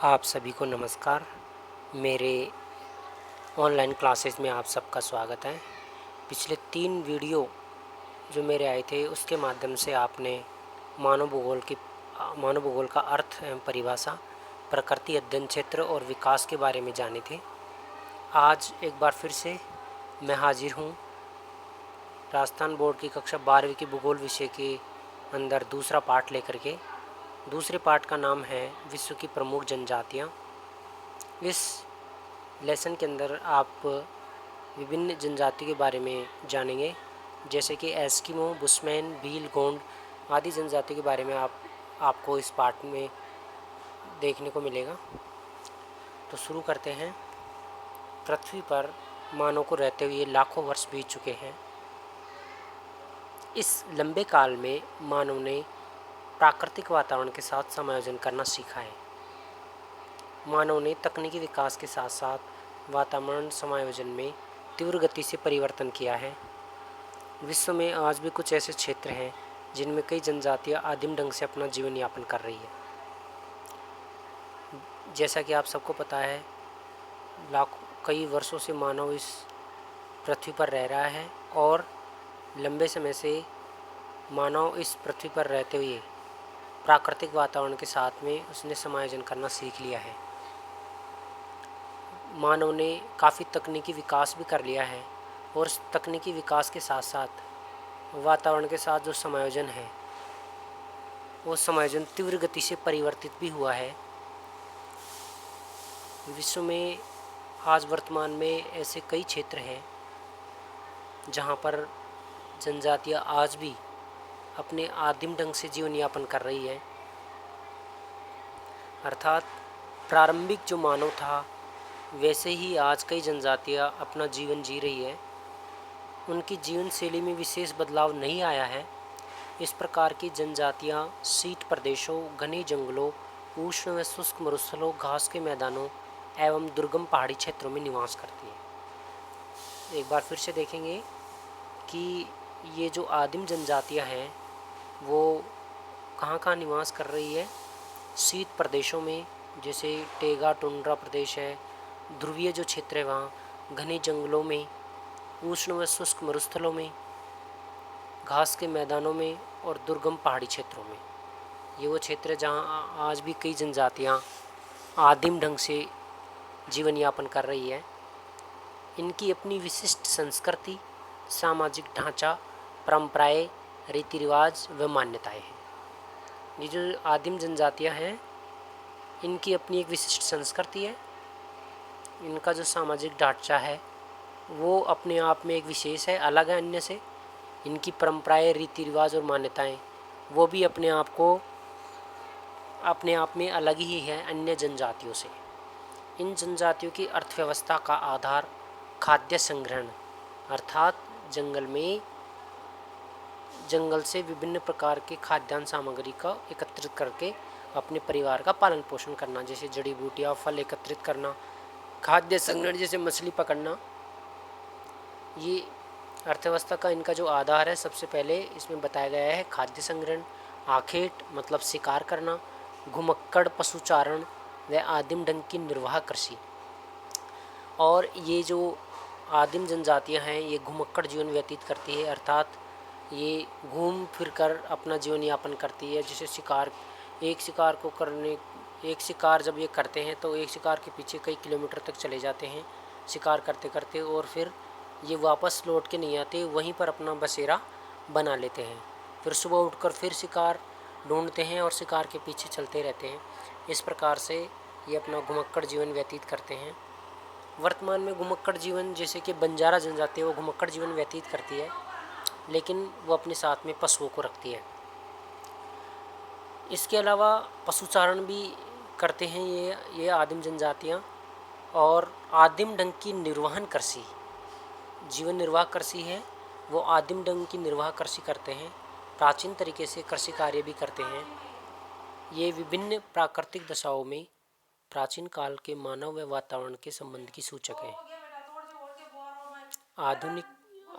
आप सभी को नमस्कार। मेरे ऑनलाइन क्लासेस में आप सबका स्वागत है। पिछले 3 वीडियो जो मेरे आए थे उसके माध्यम से आपने मानव भूगोल का अर्थ एवं परिभाषा, प्रकृति अध्ययन क्षेत्र और विकास के बारे में जाने थे। आज एक बार फिर से मैं हाजिर हूँ राजस्थान बोर्ड की कक्षा 12वीं की भूगोल विषय के अंदर दूसरा पाठ लेकर के। दूसरे पाठ का नाम है विश्व की प्रमुख जनजातियाँ। इस लेसन के अंदर आप विभिन्न जनजाति के बारे में जानेंगे, जैसे कि एस्किमो, बुशमैन, भील, गोंड आदि जनजाति के बारे में आपको इस पाठ में देखने को मिलेगा। तो शुरू करते हैं। पृथ्वी पर मानव को रहते हुए लाखों वर्ष बीत चुके हैं। इस लंबे काल में मानव ने प्राकृतिक वातावरण के साथ समायोजन करना सीखा है। मानव ने तकनीकी विकास के साथ साथ वातावरण समायोजन में तीव्र गति से परिवर्तन किया है। विश्व में आज भी कुछ ऐसे क्षेत्र हैं जिनमें कई जनजातियां आदिम ढंग से अपना जीवन यापन कर रही है। जैसा कि आप सबको पता है, कई वर्षों से मानव इस पृथ्वी पर रह रहा है और लंबे समय से मानव इस पृथ्वी पर रहते हुए प्राकृतिक वातावरण के साथ में उसने समायोजन करना सीख लिया है। मानव ने काफ़ी तकनीकी विकास भी कर लिया है और इस तकनीकी विकास के साथ साथ वातावरण के साथ जो समायोजन है वो समायोजन तीव्र गति से परिवर्तित भी हुआ है। विश्व में आज वर्तमान में ऐसे कई क्षेत्र हैं जहाँ पर जनजातियाँ आज भी अपने आदिम ढंग से जीवन यापन कर रही है। अर्थात प्रारंभिक जो मानव था वैसे ही आज कई जनजातियाँ अपना जीवन जी रही है। उनकी जीवन शैली में विशेष बदलाव नहीं आया है। इस प्रकार की जनजातियाँ शीत प्रदेशों, घने जंगलों, उष्ण व शुष्क मरुस्थलों, घास के मैदानों एवं दुर्गम पहाड़ी क्षेत्रों में निवास करती हैं। एक बार फिर से देखेंगे कि ये जो आदिम जनजातियाँ हैं वो कहाँ कहाँ निवास कर रही है। शीत प्रदेशों में, जैसे टेगा टुंड्रा प्रदेश है, ध्रुवीय जो क्षेत्र है वहाँ, घने जंगलों में, उष्ण व शुष्क मरुस्थलों में, घास के मैदानों में और दुर्गम पहाड़ी क्षेत्रों में। ये वो क्षेत्र है जहाँ आज भी कई जनजातियाँ आदिम ढंग से जीवन यापन कर रही है। इनकी अपनी विशिष्ट संस्कृति, सामाजिक ढांचा, परंपराएं, रीति रिवाज व मान्यताएं हैं। ये जो आदिम जनजातियाँ हैं इनकी अपनी एक विशिष्ट संस्कृति है। इनका जो सामाजिक ढांचा है वो अपने आप में एक विशेष है, अलग है अन्य से। इनकी परंपराएं, रीति रिवाज और मान्यताएं वो भी अपने आप में अलग ही है अन्य जनजातियों से। इन जनजातियों की अर्थव्यवस्था का आधार खाद्य संग्रहण, अर्थात जंगल से विभिन्न प्रकार के खाद्यान्न सामग्री का एकत्रित करके अपने परिवार का पालन पोषण करना, जैसे जड़ी बूटियाँ, फल एकत्रित करना, खाद्य संग्रहण जैसे मछली पकड़ना। ये अर्थव्यवस्था का इनका जो आधार है, सबसे पहले इसमें बताया गया है खाद्य संग्रहण, आखेट मतलब शिकार करना, घुमक्कड़ पशुचारण व आदिम ढंग की निर्वाह कृषि। और ये जो आदिम जनजातियां हैं ये घुमक्कड़ जीवन व्यतीत करती है, अर्थात ये घूम फिर कर अपना जीवन यापन करती है। जैसे एक शिकार जब ये करते हैं तो एक शिकार के पीछे कई किलोमीटर तक चले जाते हैं शिकार करते करते, और फिर ये वापस लौट के नहीं आते, वहीं पर अपना बसेरा बना लेते हैं। फिर सुबह उठकर फिर शिकार ढूंढते हैं और शिकार के पीछे चलते रहते हैं। इस प्रकार से ये अपना घुमक्कड़ जीवन व्यतीत करते हैं। वर्तमान में घुमक्कड़ जीवन, जैसे कि बंजारा जनजाति है, वो घुमक्कड़ जीवन व्यतीत करती है, लेकिन वो अपने साथ में पशुओं को रखती है। इसके अलावा पशुचारण भी करते हैं ये आदिम जनजातियाँ। और आदिम ढंग की निर्वहन कृषि, जीवन निर्वाह कृषि है, वो आदिम ढंग की निर्वाह कृषि करते हैं, प्राचीन तरीके से कृषि कार्य भी करते हैं। ये विभिन्न प्राकृतिक दशाओं में प्राचीन काल के मानव व वातावरण के संबंध की सूचक है।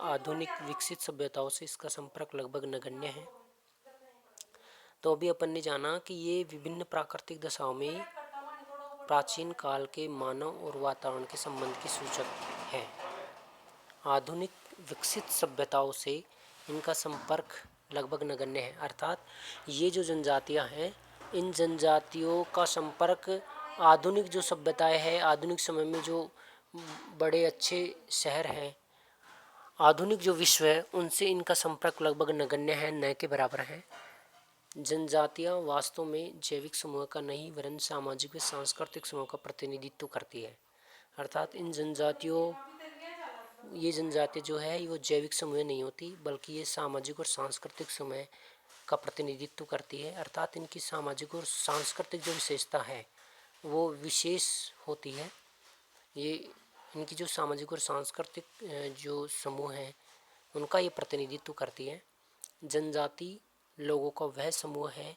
आधुनिक विकसित सभ्यताओं से इसका संपर्क लगभग नगण्य है। तो अभी अपन ने जाना कि ये विभिन्न प्राकृतिक दशाओं में प्राचीन काल के मानव और वातावरण के संबंध की सूचक है। आधुनिक विकसित सभ्यताओं से इनका संपर्क लगभग नगण्य है। अर्थात ये जो जनजातियाँ हैं, इन जनजातियों का संपर्क आधुनिक जो सभ्यताएं हैं, आधुनिक समय में जो बड़े अच्छे शहर हैं, आधुनिक जो विश्व है, उनसे इनका संपर्क लगभग नगण्य है, न के बराबर है। जनजातियाँ वास्तव में जैविक समूह का नहीं वरन सामाजिक व सांस्कृतिक समूह का प्रतिनिधित्व करती है। अर्थात ये जनजातियाँ जो है वो जैविक समूह नहीं होती, बल्कि ये सामाजिक और सांस्कृतिक समूह का प्रतिनिधित्व करती है। अर्थात इनकी सामाजिक और सांस्कृतिक जो विशेषता है वो विशेष होती है। ये इनकी जो सामाजिक और सांस्कृतिक जो समूह हैं उनका ये प्रतिनिधित्व करती है। जनजाति लोगों का वह समूह है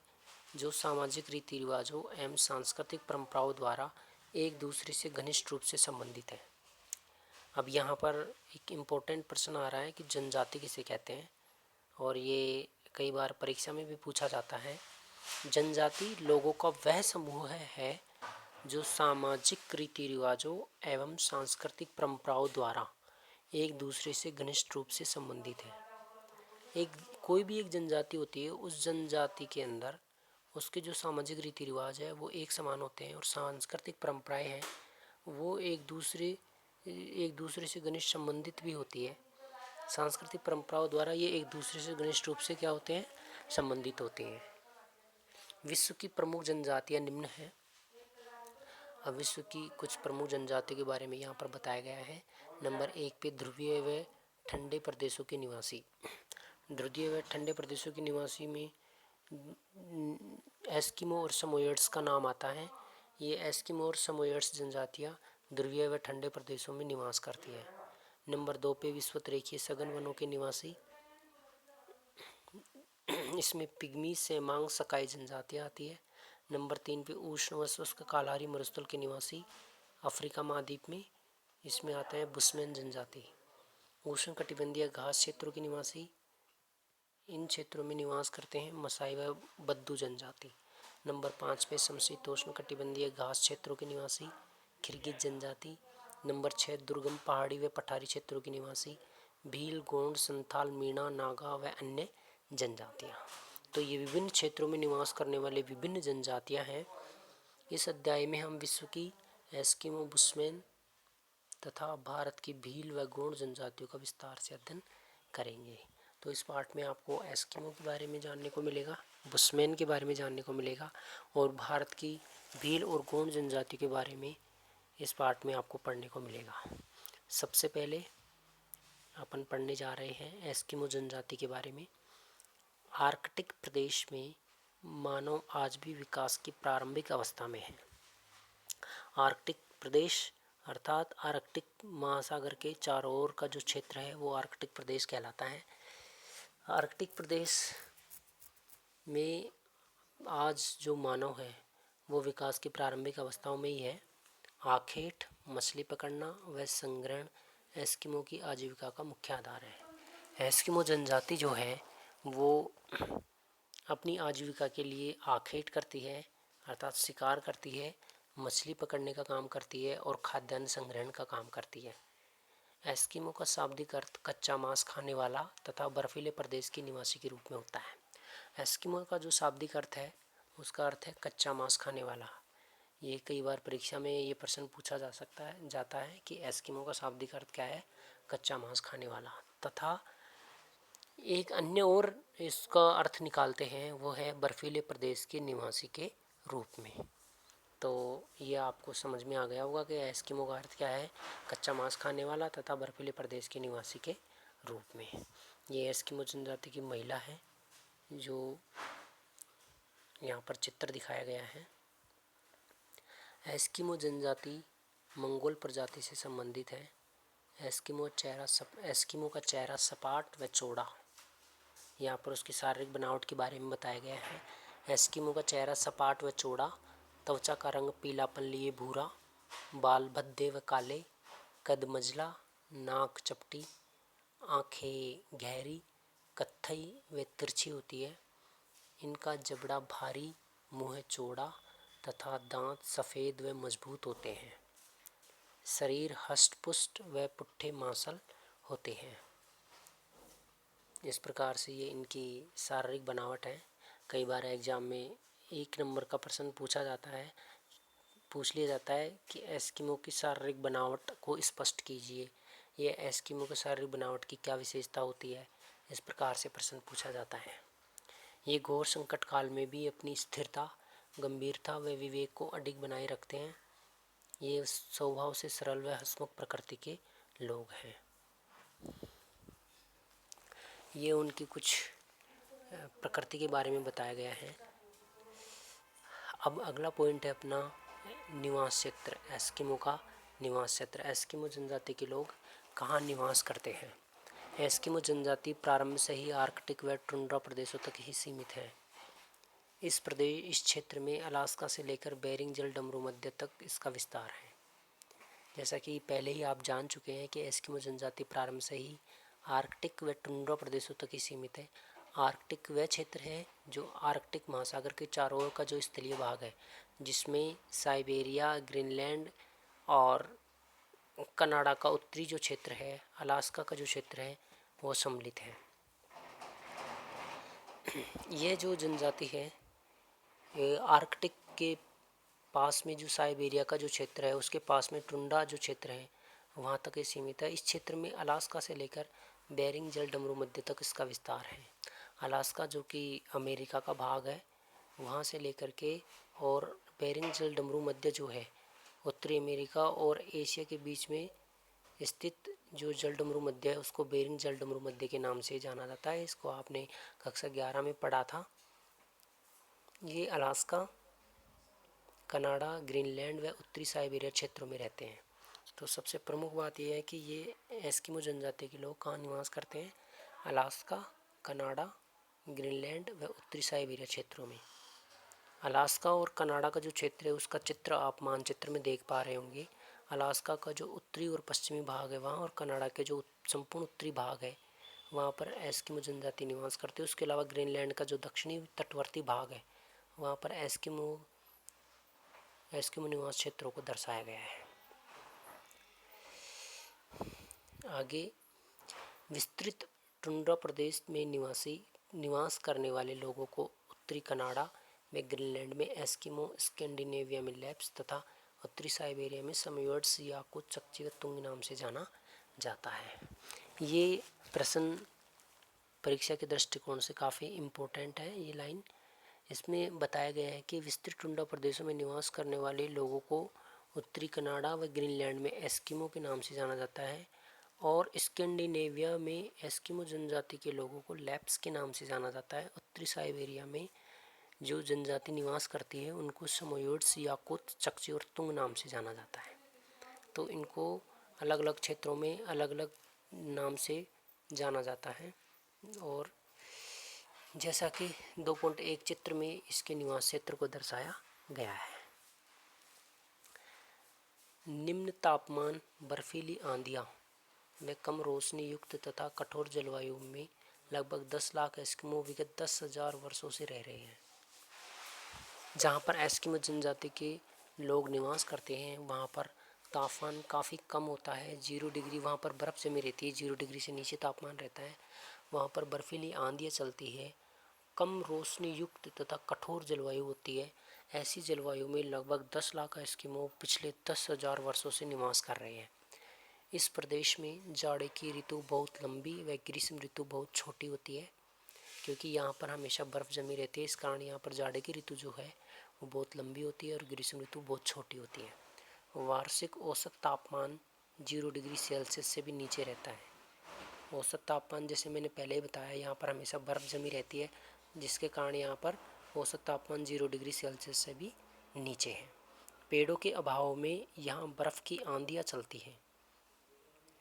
जो सामाजिक रीति रिवाजों एवं सांस्कृतिक परंपराओं द्वारा एक दूसरे से घनिष्ठ रूप से संबंधित है। अब यहाँ पर एक इम्पोर्टेंट प्रश्न आ रहा है कि जनजाति किसे कहते हैं, और ये कई बार परीक्षा में भी पूछा जाता है। जनजाति लोगों का वह समूह है जो सामाजिक रीति रिवाजों एवं सांस्कृतिक परंपराओं द्वारा एक दूसरे से घनिष्ठ रूप से संबंधित है। कोई भी एक जनजाति होती है, उस जनजाति के अंदर उसके जो सामाजिक रीति रिवाज है वो एक समान होते हैं, और सांस्कृतिक परंपराएं हैं वो एक दूसरे से घनिष्ठ संबंधित भी होती है। सांस्कृतिक परंपराओं द्वारा ये एक दूसरे से घनिष्ठ रूप से क्या होते हैं, संबंधित होते हैं। विश्व की प्रमुख जनजातियाँ निम्न हैं। अब विश्व की कुछ प्रमुख जनजातियों के बारे में यहाँ पर बताया गया है। नंबर 1 पे ध्रुवीय व ठंडे प्रदेशों के निवासी। ध्रुवीय व ठंडे प्रदेशों के निवासी में एस्किमो और समोयड्स का नाम आता है। ये एस्किमो और समोयड्स जनजातियाँ ध्रुवीय व ठंडे प्रदेशों में निवास करती है। नंबर 2 पे विषुवत-रेखीय सघन वनों के निवासी। इसमें पिग्मी सेमांग सकाई जनजातियाँ आती है। नंबर 3 पे उष्ण व शुष्क कालहारी मरुस्थल के निवासी अफ्रीका महाद्वीप में, इसमें आते हैं बुशमैन जनजाति। उष्ण कटिबंधीय घास क्षेत्रों के निवासी, इन क्षेत्रों में निवास करते हैं मसाई व बद्दू जनजाति। नंबर 5 पे समशीतोष्ण कटिबंधीय घास क्षेत्रों के निवासी किर्गिज जनजाति। नंबर 6 दुर्गम पहाड़ी व पठारी क्षेत्रों के निवासी भील, गोंड, संथाल, मीणा, नागा व अन्य जनजातियाँ। तो ये विभिन्न क्षेत्रों में निवास करने वाले विभिन्न जनजातियाँ हैं। इस अध्याय में हम विश्व की एस्किमो, बुशमैन तथा भारत की भील व गोंड जनजातियों का विस्तार से अध्ययन करेंगे। तो इस पार्ट में आपको एस्किमो के बारे में जानने को मिलेगा, बुशमैन के बारे में जानने को मिलेगा, और भारत की भील और गोंड जनजाति के बारे में इस पार्ट में आपको पढ़ने को मिलेगा। सबसे पहले अपन पढ़ने जा रहे हैं एस्किमो जनजाति के बारे में। आर्कटिक प्रदेश में मानव आज भी विकास की प्रारंभिक अवस्था में है। आर्कटिक प्रदेश अर्थात आर्कटिक महासागर के चारों ओर का जो क्षेत्र है वो आर्कटिक प्रदेश कहलाता है। आर्कटिक प्रदेश में आज जो मानव है वो विकास की प्रारंभिक अवस्थाओं में ही है। आखेट, मछली पकड़ना व संग्रहण एस्किमो की आजीविका का मुख्य आधार है। एस्किमो जनजाति जो है वो अपनी आजीविका के लिए आखेट करती है, अर्थात शिकार करती है, मछली पकड़ने का काम करती है और खाद्यान्न संग्रहण का काम करती है। एस्किमो का शाब्दिक अर्थ कच्चा मांस खाने वाला तथा बर्फीले प्रदेश के निवासी के रूप में होता है। एस्किमो का जो शाब्दिक अर्थ है उसका अर्थ है कच्चा मांस खाने वाला। ये कई बार परीक्षा में ये प्रश्न पूछा जाता है कि एस्किमो का शाब्दिक अर्थ क्या है, कच्चा मांस खाने वाला। तथा एक अन्य और इसका अर्थ निकालते हैं वो है बर्फीले प्रदेश के निवासी के रूप में। तो ये आपको समझ में आ गया होगा कि एस्किमो का अर्थ क्या है, कच्चा मांस खाने वाला तथा बर्फीले प्रदेश के निवासी के रूप में। ये एस्किमो जनजाति की महिला है जो यहाँ पर चित्र दिखाया गया है। एस्किमो जनजाति मंगोल प्रजाति से संबंधित है। एस्किमो का चेहरा सपाट व चौड़ा। यहाँ पर उसकी शारीरिक बनावट के बारे में बताया गया है। एस्किमो का चेहरा सपाट व चौड़ा, त्वचा का रंग पीलापन लिए भूरा, बाल भद्दे व काले, कद मझला, नाक चपटी, आँखें गहरी, कत्थई व तिरछी होती है। इनका जबड़ा भारी, मुँह चौड़ा तथा दांत सफ़ेद व मजबूत होते हैं। शरीर हष्ट-पुष्ट व पुट्ठे मांसल होते हैं। इस प्रकार से ये इनकी शारीरिक बनावट है। कई बार एग्जाम में 1 नंबर का प्रश्न पूछ लिया जाता है कि एस्किमो की शारीरिक बनावट को स्पष्ट कीजिए। ये एस्किमो की शारीरिक बनावट की क्या विशेषता होती है, इस प्रकार से प्रश्न पूछा जाता है। ये घोर संकट काल में भी अपनी स्थिरता, गंभीरता व विवेक को अडिग बनाए रखते हैं। ये स्वभाव से सरल व हंसमुख प्रकृति के लोग हैं। ये उनकी कुछ प्रकृति के बारे में बताया गया है। अब अगला पॉइंट है अपना निवास क्षेत्र, एस्किमो का निवास क्षेत्र। एस्किमो जनजाति के लोग कहाँ निवास करते हैं? एस्किमो जनजाति प्रारंभ से ही आर्कटिक व टुंड्रा प्रदेशों तक ही सीमित है। इस क्षेत्र में अलास्का से लेकर बेरिंग जल डमरू मध्य तक इसका विस्तार है। जैसा कि पहले ही आप जान चुके हैं कि एस्किमो जनजाति प्रारंभ से ही आर्कटिक व टुंड्रा प्रदेशों तक ही सीमित है। आर्कटिक वह क्षेत्र है जो आर्कटिक महासागर के चारों ओर का जो स्थलीय भाग है, जिसमें साइबेरिया, ग्रीनलैंड और कनाडा का उत्तरी जो क्षेत्र है, अलास्का का जो क्षेत्र है, वो सम्मिलित है। यह जो जनजाति है आर्कटिक के पास में जो साइबेरिया का जो क्षेत्र है उसके पास में टुंड्रा जो क्षेत्र है वहाँ तक ही सीमित है। इस क्षेत्र में अलास्का से लेकर बेरिंग जल डमरू मध्य तक इसका विस्तार है। अलास्का जो कि अमेरिका का भाग है वहाँ से लेकर के और बेरिंग जल डमरू मध्य जो है उत्तरी अमेरिका और एशिया के बीच में स्थित जो जल डमरू मध्य है उसको बेरिंग जल डमरू मध्य के नाम से जाना जाता है। इसको आपने कक्षा 11 में पढ़ा था। ये अलास्का, कनाडा, ग्रीनलैंड व उत्तरी साइबेरिया क्षेत्रों में रहते हैं। तो सबसे प्रमुख बात यह है कि ये एस्किमो जनजाति के लोग कहाँ निवास करते हैं? अलास्का, कनाडा, ग्रीनलैंड व उत्तरी साइबेरिया क्षेत्रों में। अलास्का और कनाडा का जो क्षेत्र है उसका चित्र आप मानचित्र में देख पा रहे होंगे। अलास्का का जो उत्तरी और पश्चिमी भाग है वहाँ, और कनाडा के जो संपूर्ण उत्तरी भाग है वहाँ पर एस्किमो जनजाति निवास करते हैं। उसके अलावा ग्रीनलैंड का जो दक्षिणी तटवर्ती भाग है वहाँ पर एस्किमो निवास क्षेत्रों को दर्शाया गया है। आगे विस्तृत टुंड्रा प्रदेश में निवास करने वाले लोगों को उत्तरी कनाडा में, ग्रीनलैंड में एस्किमो, स्कैंडिनेविया में लैप्स तथा उत्तरी साइबेरिया में समोयॉड्स या कुछ चकचिवतुंग नाम से जाना जाता है। ये प्रश्न परीक्षा के दृष्टिकोण से काफ़ी इम्पोर्टेंट है। ये लाइन इसमें बताया गया है कि विस्तृत टुंड्रा प्रदेशों में निवास करने वाले लोगों को उत्तरी कनाडा व ग्रीनलैंड में एस्किमो के नाम से जाना जाता है और स्कैंडिनेविया में एस्किमो जनजाति के लोगों को लैप्स के नाम से जाना जाता है। उत्तरी साइबेरिया में जो जनजाति निवास करती है उनको समोयॉड्स, याकुत, चकचिवतुंग नाम से जाना जाता है। तो इनको अलग अलग क्षेत्रों में अलग अलग नाम से जाना जाता है। और जैसा कि 2.1 चित्र में इसके निवास क्षेत्र को दर्शाया गया है। निम्न तापमान, बर्फीली आंधियाँ व कम रोशनी युक्त तथा कठोर जलवायु में लगभग 10 लाख एस्किमो विगत 10,000 वर्षों से रह रहे हैं। जहाँ पर एस्किमो जनजाति के लोग निवास करते हैं वहाँ पर तापमान काफ़ी कम होता है। 0 डिग्री वहाँ पर बर्फ़ जमी रहती है, 0 डिग्री से नीचे तापमान रहता है। वहाँ पर बर्फीली आंधियाँ चलती है, कम रोशनी युक्त तथा कठोर जलवायु होती है। ऐसी जलवायु में लगभग 10 लाख एस्किमो पिछले 10,000 वर्षों से निवास कर रहे हैं। इस प्रदेश में जाड़े की ऋतु बहुत लंबी व ग्रीष्म ऋतु बहुत छोटी होती है, क्योंकि यहाँ पर हमेशा बर्फ़ जमी रहती है। इस कारण यहाँ पर जाड़े की ऋतु जो है वो बहुत लंबी होती है और ग्रीष्म ऋतु बहुत छोटी होती है। वार्षिक औसत तापमान 0 डिग्री सेल्सियस से भी नीचे रहता है। औसत तापमान जैसे मैंने पहले ही बताया, यहाँ पर हमेशा बर्फ़ जमी रहती है, जिसके कारण यहाँ पर औसत तापमान 0 डिग्री सेल्सियस से भी नीचे है। पेड़ों के अभाव में यहाँ बर्फ़ की आंधियाँ चलती हैं।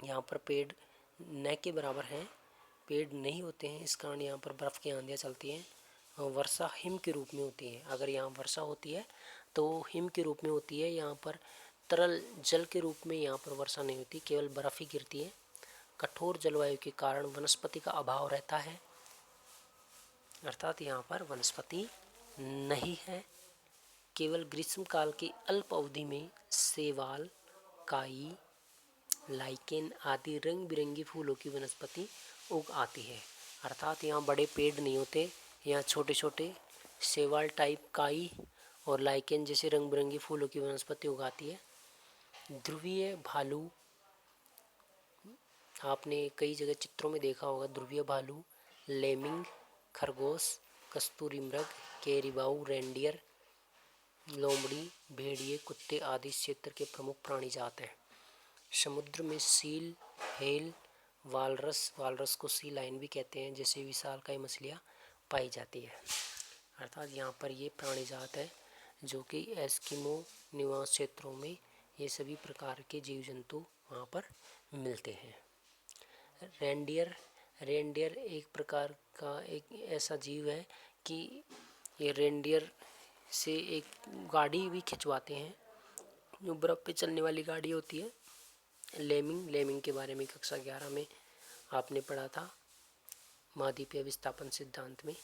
यहाँ पर पेड़ न के बराबर हैं, पेड़ नहीं होते हैं, इस कारण यहाँ पर बर्फ़ की आंधियाँ चलती हैं। वर्षा हिम के रूप में होती है। अगर यहाँ वर्षा होती है तो हिम के रूप में होती है। यहाँ पर तरल जल के रूप में यहाँ पर वर्षा नहीं होती, केवल बर्फ़ ही गिरती है। कठोर जलवायु के कारण वनस्पति का अभाव रहता है, अर्थात यहाँ पर वनस्पति नहीं है। केवल ग्रीष्मकाल की अल्प अवधि में शैवाल, काई, लाइकेन आदि रंग बिरंगी फूलों की वनस्पति उग आती है। अर्थात यहाँ बड़े पेड़ नहीं होते, यहाँ छोटे छोटे शैवाल टाइप, काई और लाइकेन जैसे रंग बिरंगी फूलों की वनस्पति उगाती है। ध्रुवीय भालू, आपने कई जगह चित्रों में देखा होगा, ध्रुवीय भालू, लेमिंग, खरगोश, कस्तूरी मृग, कैरीबाऊ, रेंडियर, लोमड़ी, भेड़िए, कुत्ते आदि क्षेत्र के प्रमुख प्राणी जात हैं। समुद्र में सील, हेल, वालरस, वालरस को सी लाइन भी कहते हैं, जैसे विशालकाय मछलियाँ पाई जाती है। अर्थात यहाँ पर ये प्राणी जात है जो कि एस्किमो निवास क्षेत्रों में ये सभी प्रकार के जीव जंतु वहाँ पर मिलते हैं। रेंडियर, रेंडियर एक प्रकार का एक ऐसा जीव है कि ये रेंडियर से एक गाड़ी भी खिंचवाते हैं, जो बर्फ़ पे चलने वाली गाड़ी होती है। लेमिंग, लेमिंग के बारे में कक्षा 11 में आपने पढ़ा था, महाद्वीपीय विस्थापन सिद्धांत में।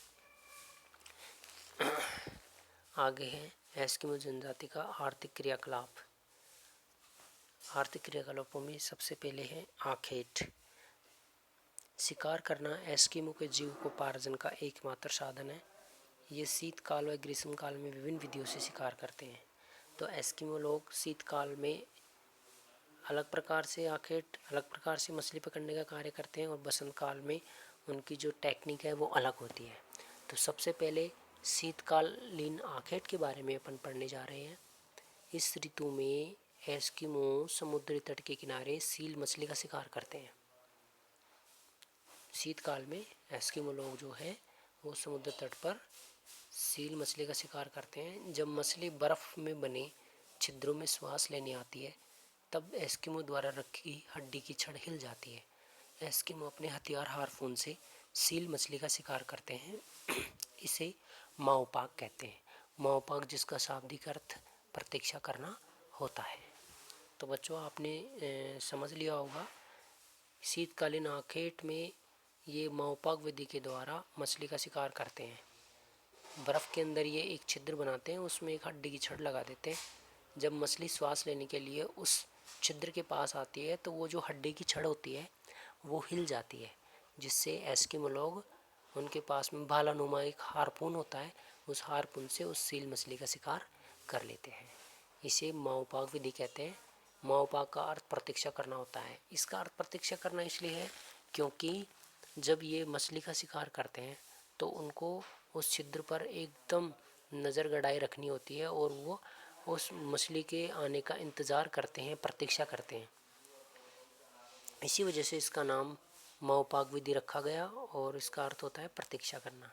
आगे है एस्किमो जनजाति का आर्थिक क्रियाकलाप। आर्थिक क्रियाकलापों में सबसे पहले है आखेट। शिकार करना एस्किमो के जीविकोपार्जन का एकमात्र साधन है। ये शीतकाल व ग्रीष्मकाल में विभिन्न विधियों से शिकार करते हैं। तो एस्किमो लोग शीतकाल में अलग प्रकार से आखेट, अलग प्रकार से मछली पकड़ने का कार्य करते हैं और बसंत काल में उनकी जो टेक्निक है वो अलग होती है। तो सबसे पहले शीतकालीन आखेट के बारे में अपन पढ़ने जा रहे हैं। इस ऋतु में एस्किमो समुद्री तट के किनारे सील मछली का शिकार करते हैं। शीतकाल में एस्किमो लोग जो है वो समुद्र तट पर सील मछली का शिकार करते हैं। जब मछली बर्फ़ में बने छिद्रों में श्वास लेने आती है तब एस्किमो द्वारा रखी हड्डी की छड़ हिल जाती है। एस्किमो अपने हथियार हार्पून से सील मछली का शिकार करते हैं। इसे माओपाक कहते हैं। माओपाक जिसका शाब्दिक अर्थ प्रतीक्षा करना होता है। तो बच्चों आपने समझ लिया होगा, शीतकालीन आखेट में ये माओपाक विधि के द्वारा मछली का शिकार करते हैं। बर्फ़ के अंदर ये एक छिद्र बनाते हैं, उसमें एक हड्डी की छड़ लगा देते हैं। जब मछली श्वास लेने के लिए उस छिद्र के पास आती है तो वो जो हड्डी की छड़ होती है वो हिल जाती है, जिससे एस्किमो लोग, उनके पास में भालानुमा एक हार्पून होता है, उस हार्पून से उस सील मछली का शिकार कर लेते हैं। इसे माओपाक विधि कहते हैं। माओपाक का अर्थ प्रतीक्षा करना होता है। इसका अर्थ प्रतीक्षा करना इसलिए है क्योंकि जब ये मछली का शिकार करते हैं तो उनको उस छिद्र पर एकदम नज़र गड़ाए रखनी होती है और वो उस मछली के आने का इंतज़ार करते हैं, प्रतीक्षा करते हैं। इसी वजह से इसका नाम माओपाक विधि रखा गया और इसका अर्थ होता है प्रतीक्षा करना।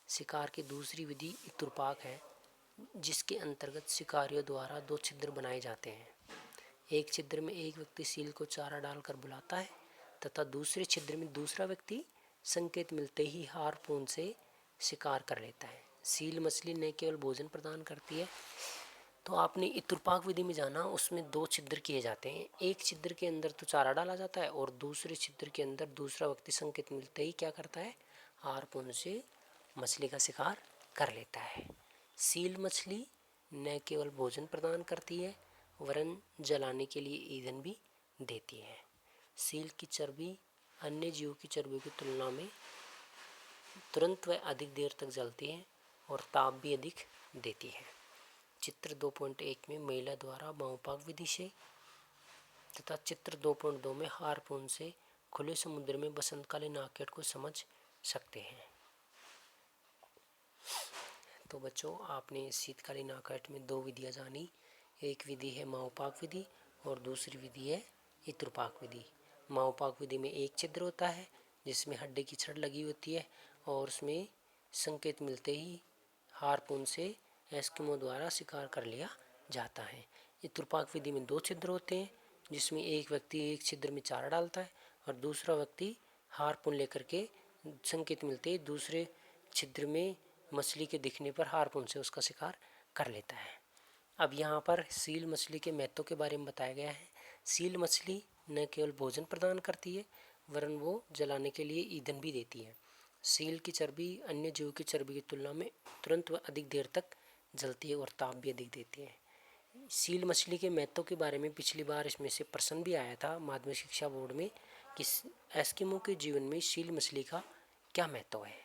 शिकार की दूसरी विधि इतुरपाक है, जिसके अंतर्गत शिकारियों द्वारा दो छिद्र बनाए जाते हैं। एक छिद्र में एक व्यक्ति सील को चारा डालकर बुलाता है तथा दूसरे छिद्र में दूसरा व्यक्ति संकेत मिलते ही हार्पून से शिकार कर लेता है। सील मछली न केवल भोजन प्रदान करती है, तो आपने इतुरपाक विधि में जाना, उसमें दो छिद्र किए जाते हैं। एक छिद्र के अंदर तो चारा डाला जाता है और दूसरे छिद्र के अंदर दूसरा व्यक्ति संकेत मिलते ही क्या करता है, हार्पून से मछली का शिकार कर लेता है। सील मछली न केवल भोजन प्रदान करती है वरन जलाने के लिए ईंधन भी देती है। सील की चर्बी अन्य जीवों की चर्बी की तुलना में तुरंत व अधिक देर तक जलती है और ताप भी अधिक देती है। चित्र 2.1 में महिला द्वारा माओपाक विधि से तथा चित्र 2.2 में हार्पून से खुले समुद्र में बसंतकालीन आखेट को समझ सकते हैं। तो बच्चों आपने शीतकालीन आखेट में दो विधियाँ जानी। एक विधि है माओपाक विधि और दूसरी विधि है इतुरपाक विधि। माओपाक विधि में एक छिद्र होता है जिसमें हड्डी की छड़ लगी होती है और उसमें संकेत मिलते ही हार्पून से एस्किमो द्वारा शिकार कर लिया जाता है। इतुरपाक विधि में दो छिद्र होते हैं जिसमें एक व्यक्ति एक छिद्र में चारा डालता है और दूसरा व्यक्ति हार्पून लेकर के संकेत मिलते ही दूसरे छिद्र में मछली के दिखने पर हार्पून से उसका शिकार कर लेता है। अब यहाँ पर सील मछली के महत्व के बारे में बताया गया है। सील मछली न केवल भोजन प्रदान करती है वरन वो जलाने के लिए ईंधन भी देती है। सील की चर्बी अन्य जीवों की चर्बी की तुलना में तुरंत व अधिक देर तक जलती है और ताप भी अधिक देती है। सील मछली के महत्व के बारे में पिछली बार इसमें से प्रश्न भी आया था माध्यमिक शिक्षा बोर्ड में कि एस्किमो के जीवन में सील मछली का क्या महत्व है।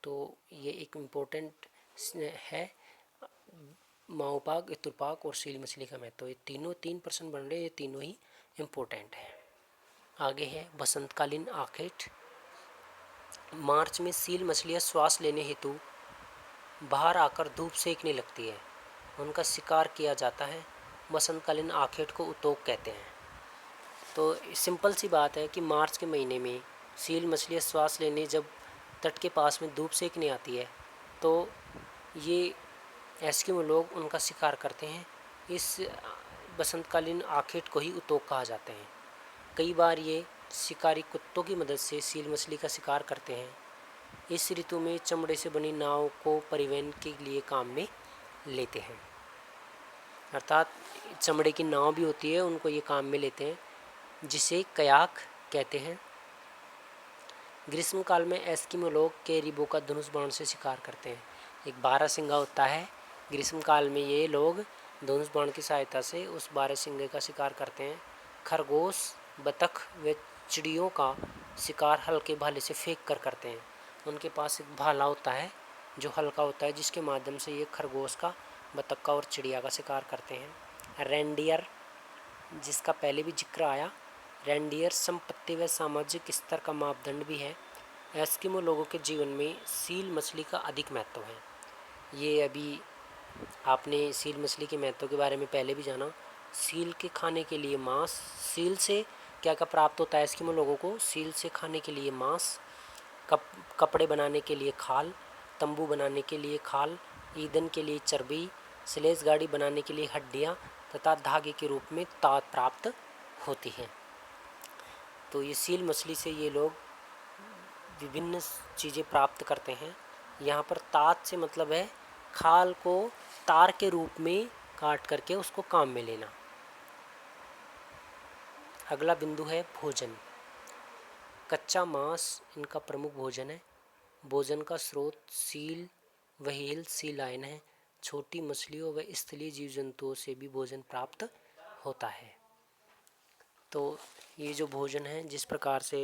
तो ये एक इम्पोर्टेंट है। माओपाग, इतुरपाग और सील मछली का महत्व, ये तीनों 3 प्रश्न बन रहे हैं, ये तीनों ही इम्पोर्टेंट है। आगे है बसंतकालीन आखेट। मार्च में सील मछलियाँ श्वास लेने हेतु बाहर आकर धूप सेकने लगती है, उनका शिकार किया जाता है। बसंतकालीन आखेट को उतोक कहते हैं। तो सिंपल सी बात है कि मार्च के महीने में सील मछलियाँ श्वास लेने जब तट के पास में धूप सेकने आती है तो ये एस्किमो लोग उनका शिकार करते हैं। इस बसंतकालीन आखेट को ही उतोक कहा जाते हैं। कई बार ये शिकारी कुत्तों की मदद से सील मछली का शिकार करते हैं। इस ऋतु में चमड़े से बनी नाव को परिवहन के लिए काम में लेते हैं, अर्थात चमड़े की नाव भी होती है, उनको ये काम में लेते हैं, जिसे कयाक कहते हैं। ग्रीष्म काल में एस्किमो लोग कैरिबो का धनुष बाण से शिकार करते हैं। एक बारहसिंगा होता है, ग्रीष्म काल में ये लोग धनुष बाण की सहायता से उस बारहसिंगे का शिकार करते हैं। खरगोश, बतख व चिड़ियों का शिकार हल्के भाले से फेंक कर करते हैं। उनके पास एक भाला होता है जो हल्का होता है, जिसके माध्यम से ये खरगोश का, बतख का और चिड़िया का शिकार करते हैं। रेंडियर, जिसका पहले भी जिक्र आया, रेंडियर संपत्ति व सामाजिक स्तर का मापदंड भी है। एस्किमो लोगों के जीवन में सील मछली का अधिक महत्व है। ये अभी आपने सील मछली के महत्व के बारे में पहले भी जाना। सील के खाने के लिए मांस, सील से क्या क्या प्राप्त होता है एस्किमो लोगों को? सील से खाने के लिए मांस, कपड़े बनाने के लिए खाल, तंबू बनाने के लिए खाल, ईंधन के लिए चर्बी, स्लेज गाड़ी बनाने के लिए हड्डियाँ तथा धागे के रूप में तात प्राप्त होती है। तो ये सील मछली से ये लोग विभिन्न चीज़ें प्राप्त करते हैं। यहाँ पर तात से मतलब है खाल को तार के रूप में काट करके उसको काम में लेना। अगला बिंदु है भोजन। कच्चा मांस इनका प्रमुख भोजन है। भोजन का स्रोत सील, व्हेल, सी लायन है। छोटी मछलियों व स्थलीय जीव जंतुओं से भी भोजन प्राप्त होता है। तो ये जो भोजन है, जिस प्रकार से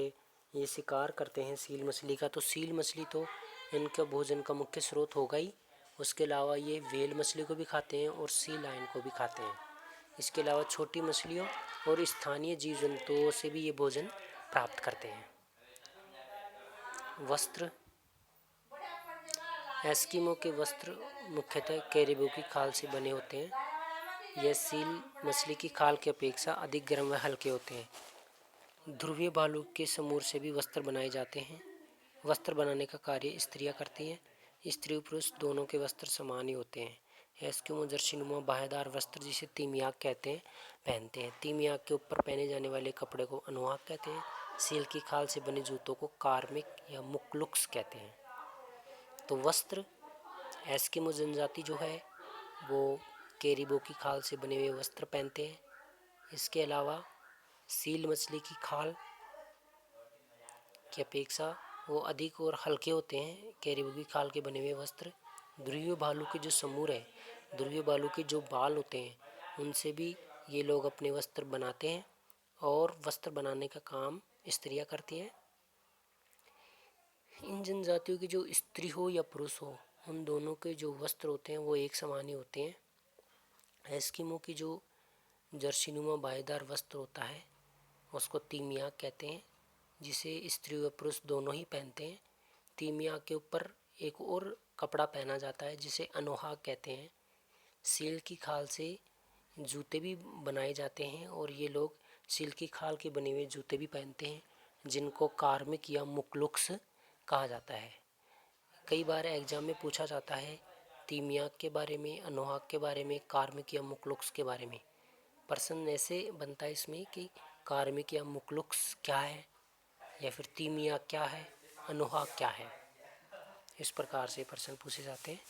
ये शिकार करते हैं सील मछली का, तो सील मछली तो इनका भोजन का मुख्य स्रोत होगा ही। उसके अलावा ये व्हेल मछली को भी खाते हैं और सी लायन को भी खाते हैं। इसके अलावा छोटी मछलियों और स्थानीय जीव जंतुओं से भी ये भोजन प्राप्त करते हैं। वस्त्र। एस्किमो के वस्त्र मुख्यतः कैरिबो की खाल से बने होते हैं। यह सील मछली की खाल की अपेक्षा अधिक गर्म व हल्के होते हैं। ध्रुवीय भालू के समूर से भी वस्त्र बनाए जाते हैं। वस्त्र बनाने का कार्य स्त्रियां करती हैं। स्त्री और पुरुष दोनों के वस्त्र समान ही होते हैं। एस्किमो जर्सीनुमा बाहेदार वस्त्र, जिसे तीमियाक कहते हैं, पहनते हैं। तीमियाक के ऊपर पहने जाने वाले कपड़े को अनुहाक कहते हैं। सील की खाल से बने जूतों को कार्मिक या मुक्लुक्स कहते हैं। तो वस्त्र, एस्किमो जनजाति जो है वो कैरिबो की खाल से बने हुए वस्त्र पहनते हैं। इसके अलावा सील मछली की खाल की अपेक्षा वो अधिक और हल्के होते हैं कैरिबो की खाल के बने हुए वस्त्र। ध्रुवीय भालू के जो समूर है, ध्रुवीय भालू के जो बाल होते हैं, उनसे भी ये लोग अपने वस्त्र बनाते हैं और वस्त्र बनाने का काम स्त्रियां करती हैं। इन जनजातियों की जो स्त्री हो या पुरुष हो, उन दोनों के जो वस्त्र होते हैं वो एक समान ही होते हैं। एस्किमो की जो जर्सीनुमा बाहेदार वस्त्र होता है उसको तीमियाक कहते हैं, जिसे स्त्री व पुरुष दोनों ही पहनते हैं। तीमियाक के ऊपर एक और कपड़ा पहना जाता है जिसे अनोहाक कहते हैं। सील की खाल से जूते भी बनाए जाते हैं और ये लोग सील की खाल के बने हुए जूते भी पहनते हैं, जिनको कार्मिक या मुक्लुक्स कहा जाता है। कई बार एग्जाम में पूछा जाता है तीमियाक के बारे में, अनोहाक के बारे में, कार्मिक या मुक्लुक्स के बारे में। प्रश्न ऐसे बनता है इसमें कि कार्मिक या मुक्लुक्स क्या है, या फिर तीमियाक क्या है, अनोहाक क्या है। इस प्रकार से प्रश्न पूछे जाते हैं।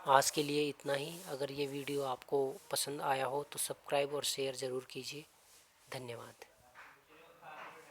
आज के लिए इतना ही। अगर ये वीडियो आपको पसंद आया हो तो सब्सक्राइब और शेयर ज़रूर कीजिए। धन्यवाद।